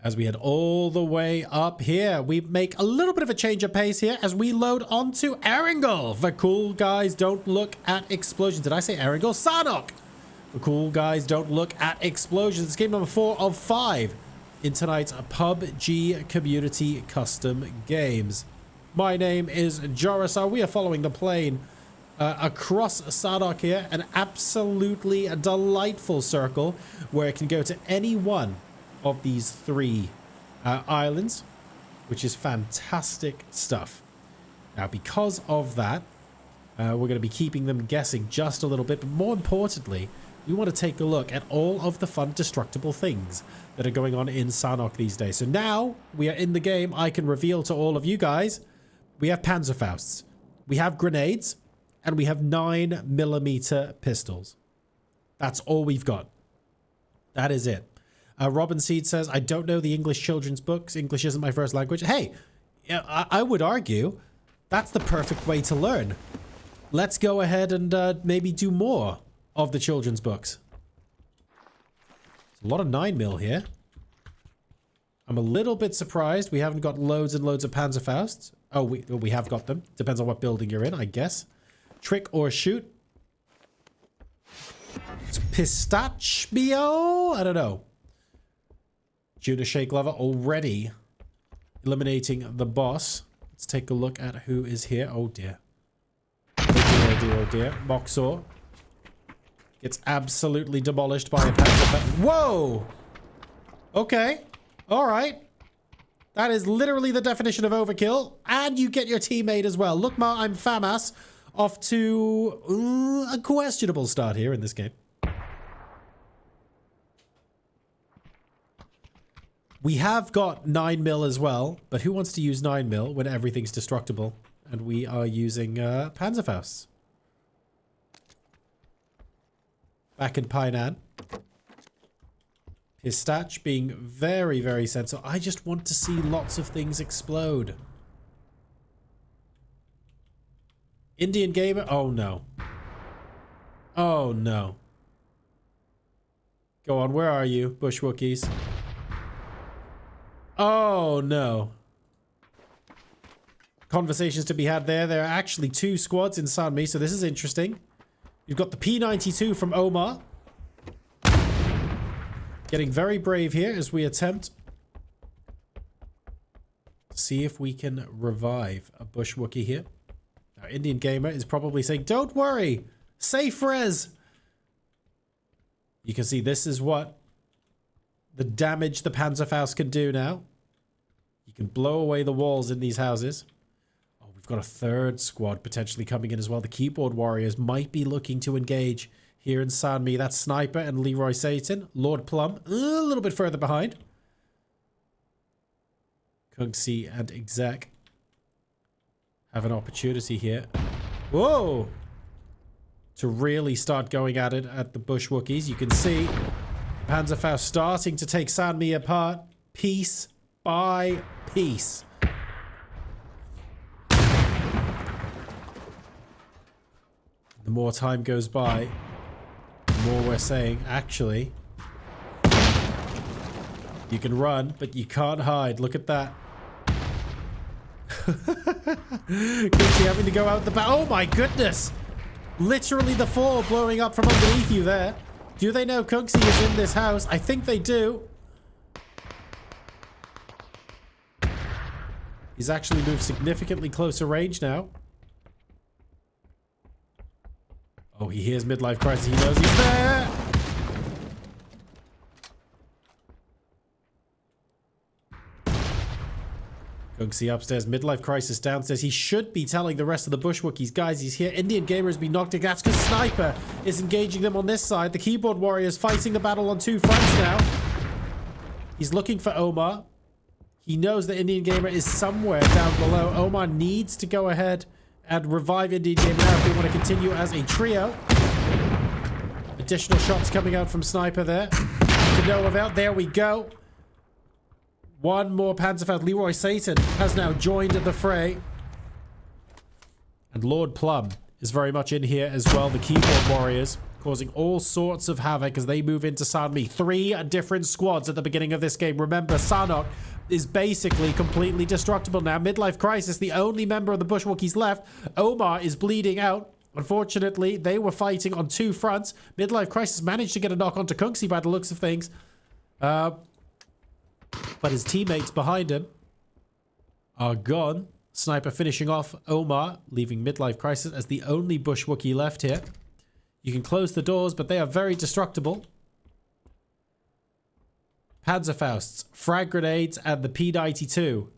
As we head all the way up here, we make a little bit of a change of pace here as we load onto Erangel. The cool guys don't look at explosions. Did I say Erangel? Sarnok! The cool guys don't look at explosions. It's game number 4 of 5 in tonight's PUBG Community Custom Games. My name is Jorisar. We are following the plane across Sarnok here. An absolutely delightful circle where it can go to any one of these 3 islands, which is fantastic stuff. Now, because of that, we're going to be keeping them guessing just a little bit, but more importantly, we want to take a look at all of the fun destructible things that are going on in Sarnok these days. So now we are in the game, I can reveal to all of you guys, we have Panzerfausts, we have grenades, and we have 9mm pistols. That's all we've got. That is it. Robin Seed says, I don't know the English children's books. English isn't my first language. Hey, I would argue that's the perfect way to learn. Let's go ahead and maybe do more of the children's books. There's a lot of 9mm here. I'm a little bit surprised we haven't got loads and loads of Panzerfausts. Oh, we have got them. Depends on what building you're in, I guess. Trick or shoot. It's pistachio? I don't know. Junior Shake Lover already eliminating the boss. Let's take a look at who is here. Oh dear. Oh dear, oh dear, oh dear. Moxor gets absolutely demolished by a Panzer. Whoa! Okay. Alright. That is literally the definition of overkill. And you get your teammate as well. Look, Ma, I'm FAMAS. Off to a questionable start here in this game. We have got 9mm as well, but who wants to use 9mm when everything's destructible? And we are using Panzerfausts. Back in Painan. Pistach being very, very sensitive. I just want to see lots of things explode. Indian Gamer. Oh, no. Oh, no. Go on, where are you, Bush Wookiees? Oh, no. Conversations to be had there. There are actually 2 squads in Sanmi, so this is interesting. You've got the P92 from Omar. Getting very brave here as we attempt to see if we can revive a Bush Wookie here. Now, Indian Gamer is probably saying, don't worry, safe res. You can see this is what the damage the Panzerfaust can do now. You can blow away the walls in these houses. Oh, we've got a 3rd squad potentially coming in as well. The Keyboard Warriors might be looking to engage here in Sanmi. That's Sniper and Leroy Satan. Lord Plum, a little bit further behind. Kungsi and Exec have an opportunity here. Whoa! To really start going at it at the Bush Wookiees. You can see Panzerfaust starting to take Sanmi apart piece by piece. The more time goes by, the more we're saying, actually, you can run, but you can't hide. Look at that. Kooksy having to go out the back. Oh my goodness! Literally the floor blowing up from underneath you there. Do they know Kooksy is in this house? I think they do. He's actually moved significantly closer range now. Oh, he hears midlife crisis. He knows he's there. Kooksy upstairs, midlife crisis downstairs. He should be telling the rest of the Bush Wookiees, guys, he's here. Indian Gamer has been knocked in. That's because Sniper is engaging them on this side. The Keyboard Warrior is fighting the battle on 2 fronts now. He's looking for Omar. He knows that Indian Gamer is somewhere down below. Omar needs to go ahead and revive Indian Gamer now if they want to continue as a trio. Additional shots coming out from Sniper there. To no avail. There we go. One more Panzerfaust. Leroy Satan has now joined the fray. And Lord Plum is very much in here as well. The Keyboard Warriors causing all sorts of havoc as they move into Sanmi. 3 different squads at the beginning of this game. Remember, Sanok is basically completely destructible now. Midlife Crisis, the only member of the Bushwookies left. Omar is bleeding out. Unfortunately, they were fighting on 2 fronts. Midlife Crisis managed to get a knock onto Kunxi by the looks of things. But his teammates behind him are gone. Sniper finishing off Omar, leaving Midlife Crisis as the only Bushwookie left here. You can close the doors, but they are very destructible. Panzerfausts, frag grenades, and the P92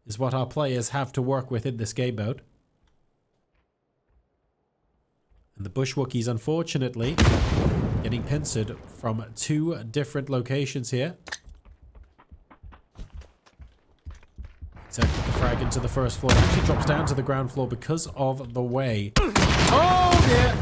is what our players have to work with in this game mode. And the Bushwookies, unfortunately, getting pincered from 2 different locations here. Except the frag into the first floor. It actually drops down to the ground floor because of the way. Oh, dear!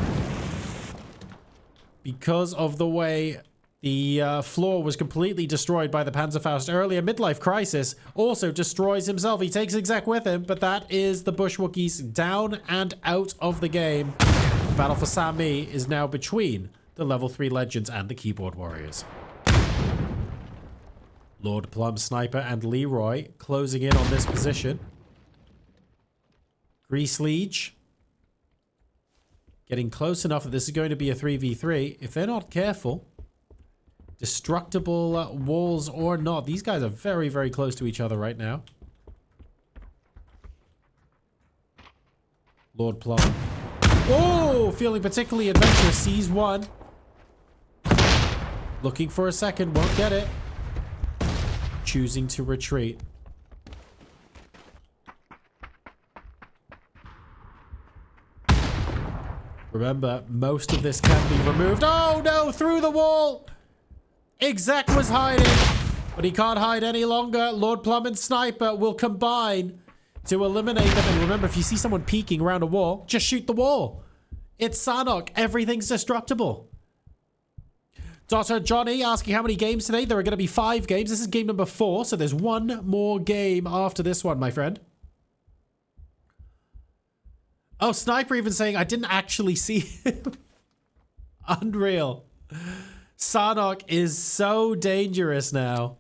Because of the way the floor was completely destroyed by the Panzerfaust earlier. Midlife Crisis also destroys himself. He takes Exec with him, but that is the Bushwookies down and out of the game. The battle for Sami is now between the level 3 legends and the keyboard warriors. Lord Plum, Sniper, and Leroy closing in on this position. Grease Liege getting close enough that this is going to be a 3v3. If they're not careful, destructible walls or not, these guys are very, very close to each other right now. Lord Plum. Oh, feeling particularly adventurous. Sees one. Looking for a second. Won't get it. Choosing to retreat. Remember, most of this can be removed. Oh, no! Through the wall! Exec was hiding, but he can't hide any longer. Lord Plum and Sniper will combine to eliminate them. And remember, if you see someone peeking around a wall, just shoot the wall. It's Sanok. Everything's destructible. Dr. Johnny asking how many games today. There are going to be 5 games. This is game number 4, so there's 1 more game after this one, my friend. Oh, Sniper even saying, I didn't actually see him. Unreal. Sanok is so dangerous now.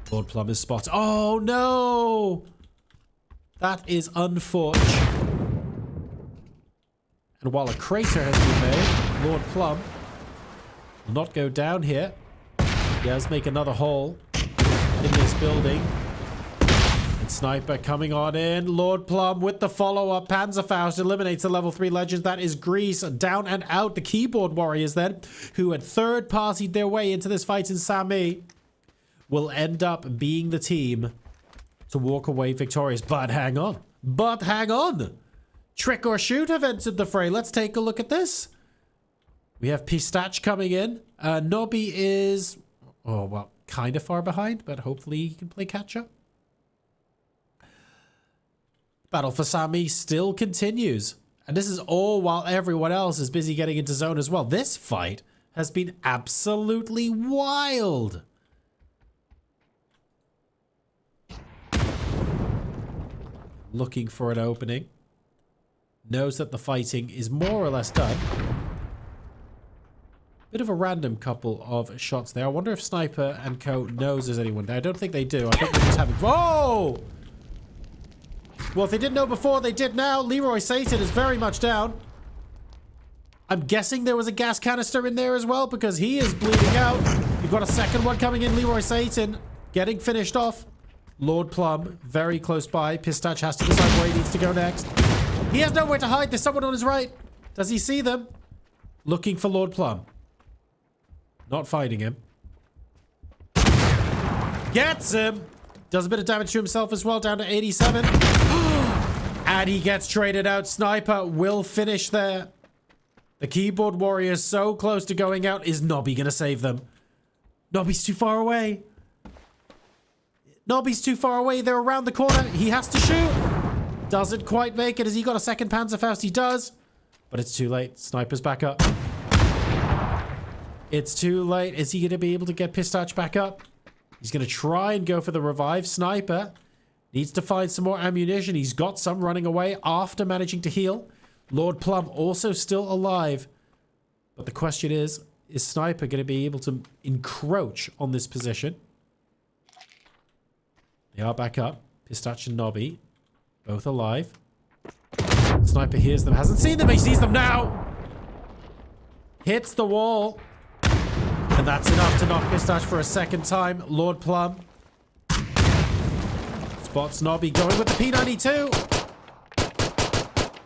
Lord Plum is spotted. Oh, no. That is unfortunate. And while a crater has been made, Lord Plum will not go down here. He does make another hole in this building. And Sniper coming on in. Lord Plum with the follow-up. Panzerfaust eliminates the level 3 legends. That is Grease. Down and out. The keyboard warriors then, who had third-partied their way into this fight in Sami, will end up being the team to walk away victorious. But hang on. But hang on. Trick or Shoot have entered the fray. Let's take a look at this. We have Pistache coming in. Nobby is, oh, well, kind of far behind, but hopefully he can play catch-up. Battle for Sami still continues. And this is all while everyone else is busy getting into zone as well. This fight has been absolutely wild. Looking for an opening. Knows that the fighting is more or less done. Bit of a random couple of shots there. I wonder if Sniper and Co knows there's anyone there. I don't think they do. I think they're just having... Whoa! Well, if they didn't know before, they did now. Leroy Satan is very much down. I'm guessing there was a gas canister in there as well because he is bleeding out. You've got a second one coming in. Leroy Satan getting finished off. Lord Plum very close by. Pistache has to decide where he needs to go next. He has nowhere to hide. There's someone on his right. Does he see them? Looking for Lord Plum. Not finding him. Gets him. Does a bit of damage to himself as well, down to 87. And he gets traded out. Sniper will finish there. The keyboard warrior is so close to going out. Is Nobby going to save them? Nobby's too far away. Nobby's too far away. They're around the corner. He has to shoot. Doesn't quite make it. Has he got a second Panzerfaust? He does. But it's too late. Sniper's back up. It's too late. Is he going to be able to get Pistache back up? He's going to try and go for the revive. Sniper needs to find some more ammunition. He's got some running away after managing to heal. Lord Plum also still alive. But the question is Sniper going to be able to encroach on this position? They are back up. Pistache and Nobby, both alive. Sniper hears them, hasn't seen them, he sees them now! Hits the wall. And that's enough to knock Pistache for a second time. Lord Plum spots Nobby going with the P92.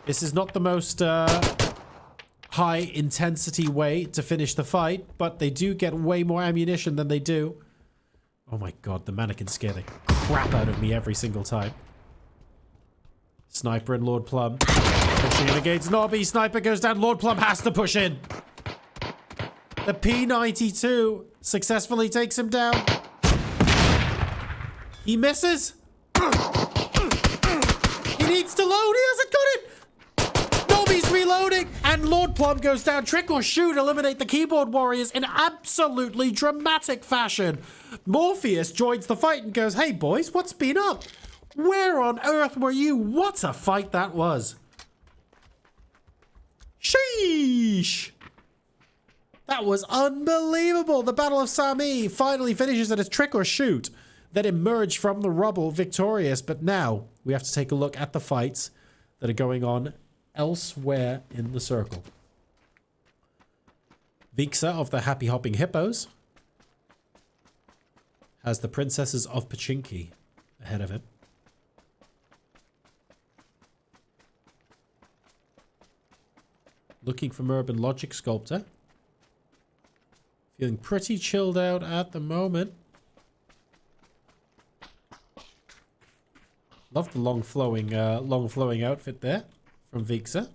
This is not the most high intensity way to finish the fight, but they do get way more ammunition than they do. Oh my god, the mannequins scare the crap out of me every single time. Sniper and Lord Plum pushing in against Nobby. Sniper goes down. Lord Plum has to push in. The P92 successfully takes him down. He misses. He needs to load. He hasn't got it. Nobby's reloading. And Lord Plum goes down. Trick or shoot. Eliminate the keyboard warriors in absolutely dramatic fashion. Morpheus joins the fight and goes, hey boys, what's been up? Where on earth were you? What a fight that was. Sheesh. That was unbelievable. The Battle of Sami finally finishes at a trick or shoot that emerged from the rubble victorious. But now we have to take a look at the fights that are going on elsewhere in the circle. Vixa of the Happy Hopping Hippos has the Princesses of Pachinki ahead of him. Looking for Urban Logic Sculptor. Feeling pretty chilled out at the moment. Love the long flowing outfit there from Vixa.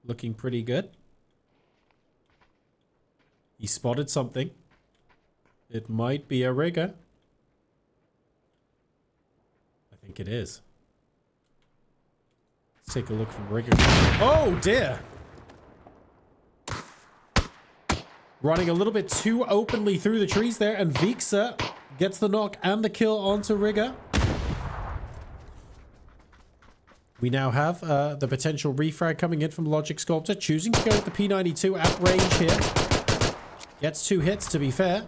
Looking pretty good. He spotted something. It might be a rigger. I think it is. Let's take a look from rigger. Oh dear! Running a little bit too openly through the trees there, and Vixa gets the knock and the kill onto Rigger. We now have the potential refrag coming in from Logic Sculptor, choosing to go with the P92 at range here. Gets 2 hits, to be fair.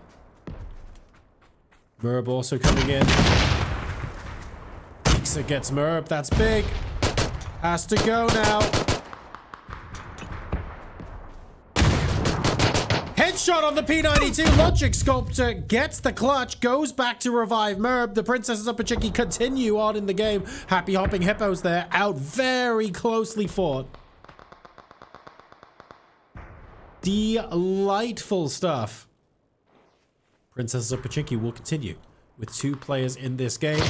Merb also coming in. Vixa gets Merb, that's big. Has to go now. Headshot on the P92. Logic Sculptor gets the clutch, goes back to revive Merb. The Princesses of Pachinki continue on in the game. Happy Hopping Hippos there, out very closely fought. Delightful stuff. Princesses of Pachinki will continue with 2 players in this game.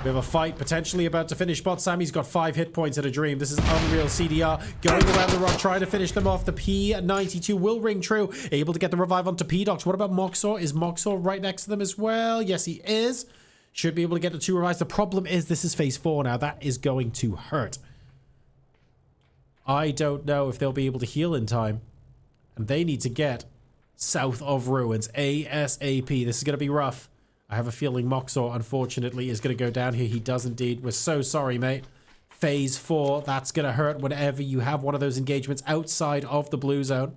We have a fight potentially about to finish. Bot Sammy's got 5 hit points at a dream. This is Unreal CDR going around the rock, trying to finish them off. The P92 will ring true. Able to get the revive onto P-Dox. What about Moxor? Is Moxor right next to them as well? Yes, he is. Should be able to get the 2 revives. The problem is this is phase 4 now. That is going to hurt. I don't know if they'll be able to heal in time. And they need to get south of Ruins ASAP. This is going to be rough. I have a feeling Moxor, unfortunately, is going to go down here. He does indeed. We're so sorry, mate. Phase 4, that's going to hurt whenever you have one of those engagements outside of the blue zone.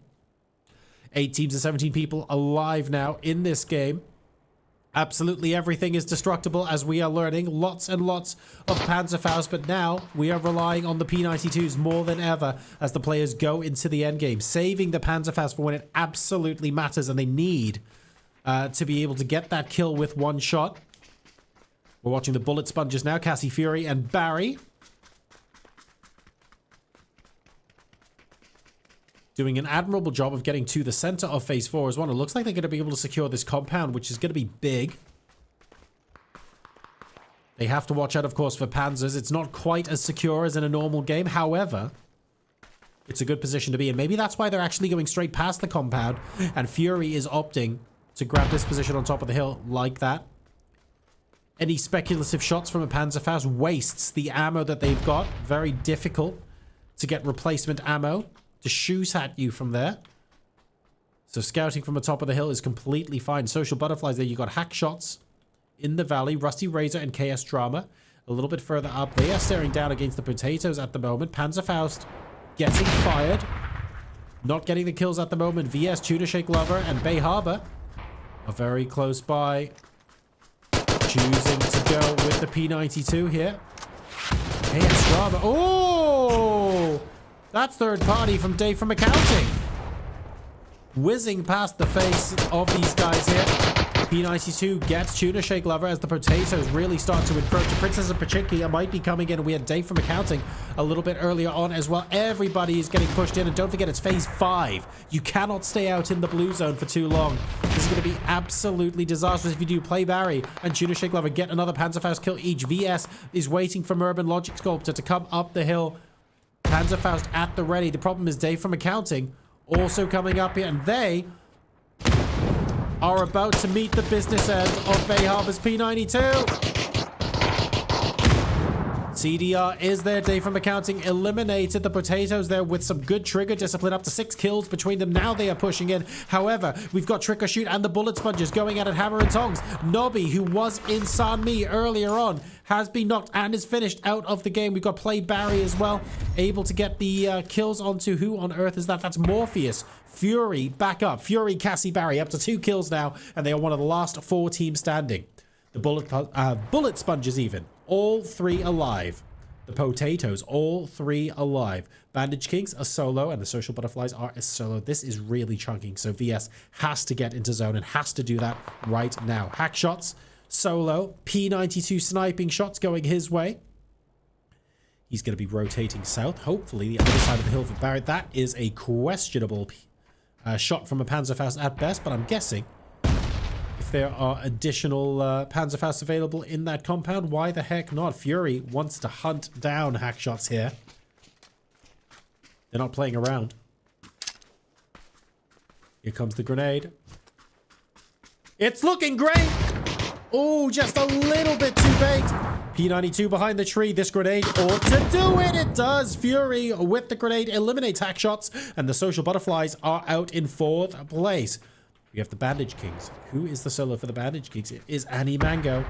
8 teams and 17 people alive now in this game. Absolutely everything is destructible, as we are learning. Lots and lots of Panzerfaust, but now we are relying on the P92s more than ever as the players go into the endgame, saving the Panzerfaust for when it absolutely matters, and they need to be able to get that kill with 1 shot. We're watching the bullet sponges now. Cassie Fury and Barry doing an admirable job of getting to the center of phase 4 as well. It looks like they're going to be able to secure this compound, which is going to be big. They have to watch out, of course, for panzers. It's not quite as secure as in a normal game. However, it's a good position to be in. Maybe that's why they're actually going straight past the compound, and Fury is opting to grab this position on top of the hill like that. Any speculative shots from a Panzerfaust wastes the ammo that they've got. Very difficult to get replacement ammo to shoot at you from there. So scouting from the top of the hill is completely fine. Social Butterflies there. You got hack shots in the valley. Rusty Razor and KS Drama a little bit further up. They are staring down against the potatoes at the moment. Panzerfaust getting fired. Not getting the kills at the moment. VS, Tuna Shake Lover, and Bay Harbor are very close by. Choosing to go with the P92 here. Hey, Strava. Oh! That's third party from Dave from Accounting. Whizzing past the face of these guys here. P92 gets Tuna Shake Lover as the potatoes really start to encroach. Princess of Pachinki might be coming in. We had Dave from Accounting a little bit earlier on as well. Everybody is getting pushed in. And don't forget, it's phase 5. You cannot stay out in the blue zone for too long. This is going to be absolutely disastrous if you do. Play Barry and Tuna Shake Lover get another Panzerfaust kill each. VS is waiting for Merban Logic Sculptor to come up the hill. Panzerfaust at the ready. The problem is Dave from Accounting also coming up here. And they are about to meet the business end of Bay Harbor's P92. CDR is there. Dave from Accounting eliminated the potatoes there with some good trigger discipline. Up to 6 kills between them. Now they are pushing in. However, we've got Trick or Shoot and the Bullet Sponges going at it hammer and tongs. Nobby, who was in Sanmi earlier on, has been knocked and is finished out of the game. We've got Play Barry as well, able to get the kills onto who on earth is that? That's Morpheus. Fury back up. Fury, Cassie, Barry up to 2 kills now, and they are one of the last 4 teams standing. The Bullet Sponges even. All 3 alive. The potatoes, all 3 alive. Bandage Kings are solo, and the Social Butterflies are a solo. This is really chunking, so VS has to get into zone and has to do that right now. Hack shots, solo. P92 sniping shots going his way. He's going to be rotating south. Hopefully the other side of the hill for Barrett. That is a questionable shot from a Panzerfaust at best, but I'm guessing if there are additional Panzerfausts available in that compound, why the heck not? Fury wants to hunt down hack shots here. They're not playing around. Here comes the grenade. It's looking great! Oh, just a little bit too baked. P92 behind the tree. This grenade ought to do it. It does. Fury with the grenade eliminates hack shots, and the Social Butterflies are out in 4th place. We have the Bandage Kings. Who is the solo for the Bandage Kings? It is Annie Mango.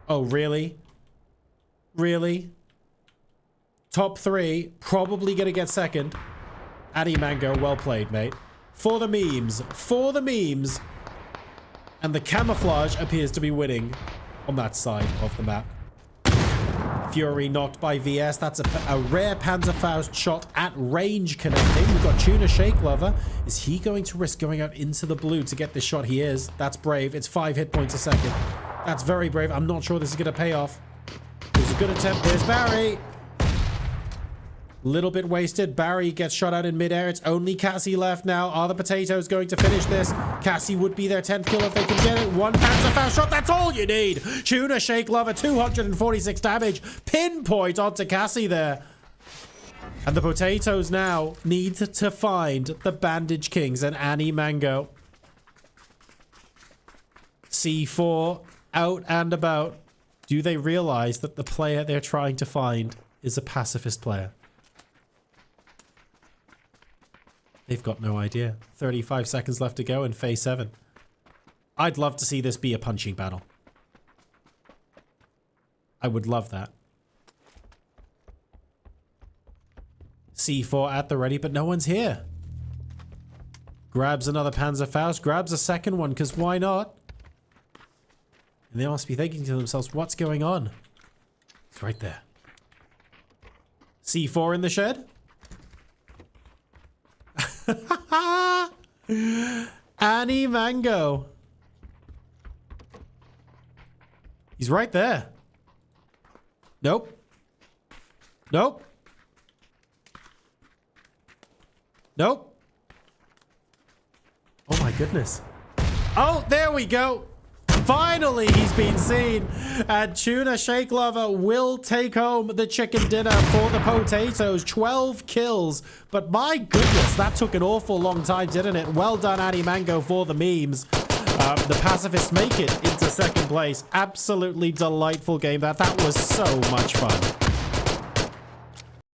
Oh, really? Really? Top 3. Probably going to get second. Annie Mango, well played, mate. For the memes. For the memes. And the camouflage appears to be winning on that side of the map. Fury knocked by VS. That's a rare Panzerfaust shot at range connecting. We've got Tuna Shake Lover. Is he going to risk going out into the blue to get this shot? He is. That's brave. It's 5 hit points a second. That's very brave. I'm not sure this is going to pay off. It was a good attempt. There's Barry. Little bit wasted. Barry gets shot out in midair. It's only Cassie left now. Are the potatoes going to finish this? Cassie would be their 10th kill if they can get it. 1 Panzerfaust shot. That's all you need. Tuna Shake Lover, 246 damage. Pinpoint onto Cassie there. And the potatoes now need to find the Bandage Kings and Annie Mango. C4 out and about. Do they realize that the player they're trying to find is a pacifist player? They've got no idea. 35 seconds left to go in phase 7. I'd love to see this be a punching battle. I would love that. C4 at the ready, but no one's here. Grabs another Panzerfaust, grabs a second one, because why not? And they must be thinking to themselves, what's going on? It's right there. C4 in the shed? Annie Mango. He's right there. Nope. Nope. Nope. Oh my goodness. Oh, there we go. Finally, he's been seen. And Tuna Shake Lover will take home the chicken dinner for the potatoes. 12 kills. But my goodness, that took an awful long time, didn't it? Well done, Annie Mango, for the memes. The pacifists make it into second place. Absolutely delightful game. That was so much fun.